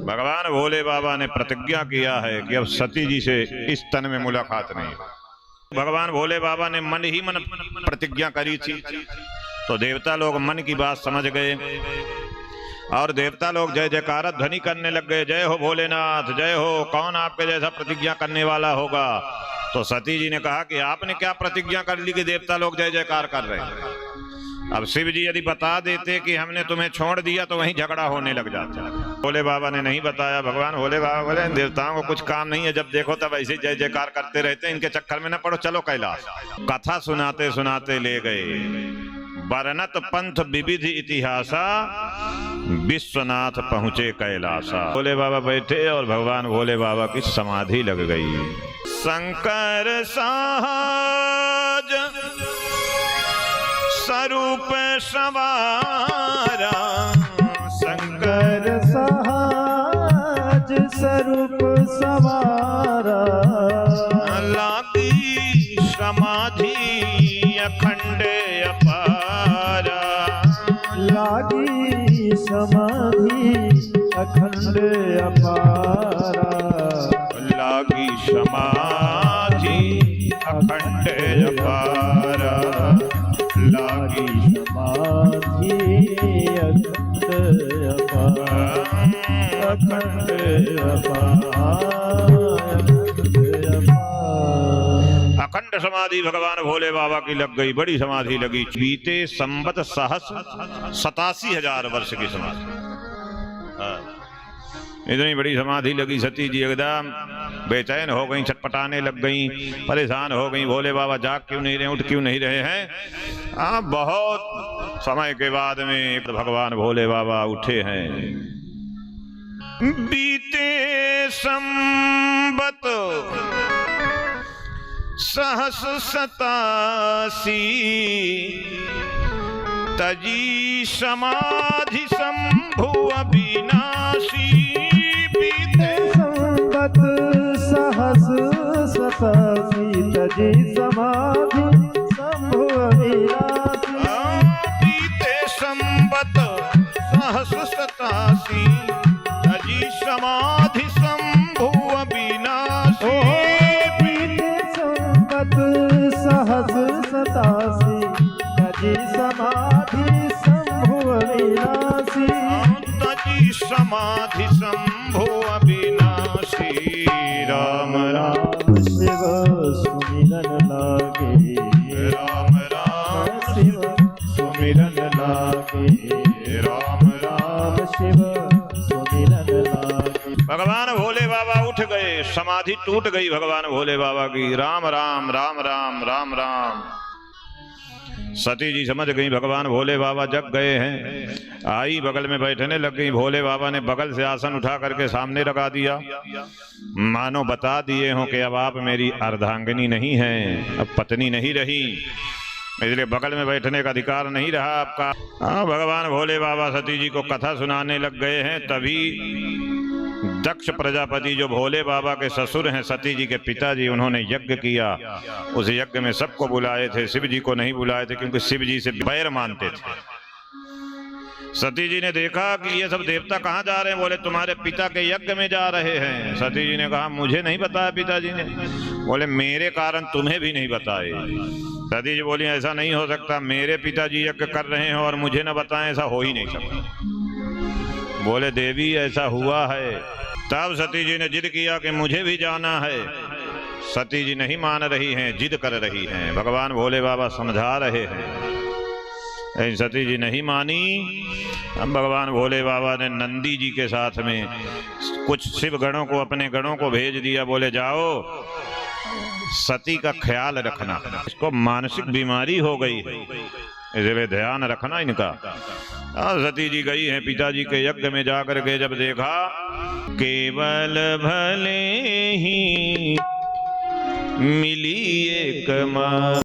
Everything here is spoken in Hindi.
भगवान भोले बाबा ने प्रतिज्ञा किया है कि अब सती जी से इस तन में मुलाकात नहीं। भगवान भोले बाबा ने मन ही मन प्रतिज्ञा करी थी, तो देवता लोग मन की बात समझ गए और देवता लोग जय जयकार ध्वनि करने लग गए, जय हो भोलेनाथ, जय हो, कौन आपके जैसा प्रतिज्ञा करने वाला होगा। तो सती जी ने कहा कि आपने क्या प्रतिज्ञा कर ली कि देवता लोग जय जयकार कर रहे हैं। अब शिव जी यदि बता देते कि हमने तुम्हें छोड़ दिया तो वहीं झगड़ा होने लग जाता। भोले बाबा ने नहीं बताया। भगवान भोले बाबा बोले देवताओं को कुछ काम नहीं है, जब देखो तब ऐसे जय जयकार करते रहते हैं, इनके चक्कर में न पड़ो, चलो कैलाश। कथा सुनाते सुनाते ले गए। बरनत पंथ विविधि इतिहासा, विश्वनाथ पहुंचे कैलासा। भोले बाबा बैठे और भगवान भोले बाबा की समाधि लग गई। शंकर सहज स्वरूप सवारा, शंकर सहज स्वरूप सवारा। लागी समाधि अखंड अपारा, लागी समाधि अखंड अपारा। लागी समाधि अखंड अपारा, लागी समाधि अखंड अपारा, अखंड अपारा। अखंड समाधि भगवान भोले बाबा की लग गई, बड़ी समाधि लगी। बीते संवत सहस 87,000 वर्ष की समाधि। इतनी बड़ी समाधि लगी। सती जी एकदम बेचैन हो गई, छटपटाने लग गई, परेशान हो गई। भोले बाबा जाग क्यों नहीं रहे, उठ क्यों नहीं रहे हैं। बहुत समय के बाद में भगवान भोले बाबा उठे हैं। बीते संवत सहस 87 तजी समाधि शंभु अविनाशी। बीते संवत सहस 87 तजी समाधि शंभु अविनाशी। बीते संवत सहस 87 तजी समाधि शंभु अविनाशी। बीते संवत सहस 87 तजी समाधि शंभु अविनाशी। तजी समाधि शंभु अविनाशी। राम राम शिव सुमिरन लागे, राम राम शिव सुमिरन लागे, राम राम शिव सुमिरन लागे। भगवान भोले बाबा उठ गए, समाधि टूट गई भगवान भोले बाबा की। राम राम राम राम राम राम। सती जी समझ गई भगवान भोले बाबा जग गए हैं। आई बगल में बैठने लग गई। भोले बाबा ने बगल से आसन उठा करके सामने लगा दिया, मानो बता दिए हो कि अब आप मेरी अर्धांगिनी नहीं हैं, अब पत्नी नहीं रही, इसलिए बगल में बैठने का अधिकार नहीं रहा आपका। भगवान भोले बाबा सती जी को कथा सुनाने लग गए हैं। तभी दक्ष प्रजापति जो भोले बाबा के ससुर हैं, सती जी के पिताजी, उन्होंने यज्ञ किया। उस यज्ञ में सबको बुलाए थे, शिव जी को नहीं बुलाए थे, क्योंकि शिव जी से बैर मानते थे। सती जी ने देखा कि ये सब देवता कहाँ जा रहे हैं। बोले तुम्हारे पिता के यज्ञ में जा रहे हैं। सती जी ने कहा मुझे नहीं बताया पिताजी ने। बोले मेरे कारण तुम्हें भी नहीं बताए। सती जी बोली ऐसा नहीं हो सकता, मेरे पिताजी यज्ञ कर रहे हैं और मुझे न बताएं, ऐसा हो ही नहीं सकता। बोले देवी ऐसा हुआ है। तब सती जी ने जिद किया कि मुझे भी जाना है। सती जी नहीं मान रही हैं, जिद कर रही हैं। भगवान भोले बाबा समझा रहे हैं, सती जी नहीं मानी। अब भगवान भोले बाबा ने नंदी जी के साथ में कुछ शिव गणों को, अपने गणों को भेज दिया। बोले जाओ सती का ख्याल रखना, इसको मानसिक बीमारी हो गई है, इसलिए ध्यान रखना इनका। सती जी गई हैं पिताजी के यज्ञ में जाकर के जब देखा केवल भले ही मिली एक माँ।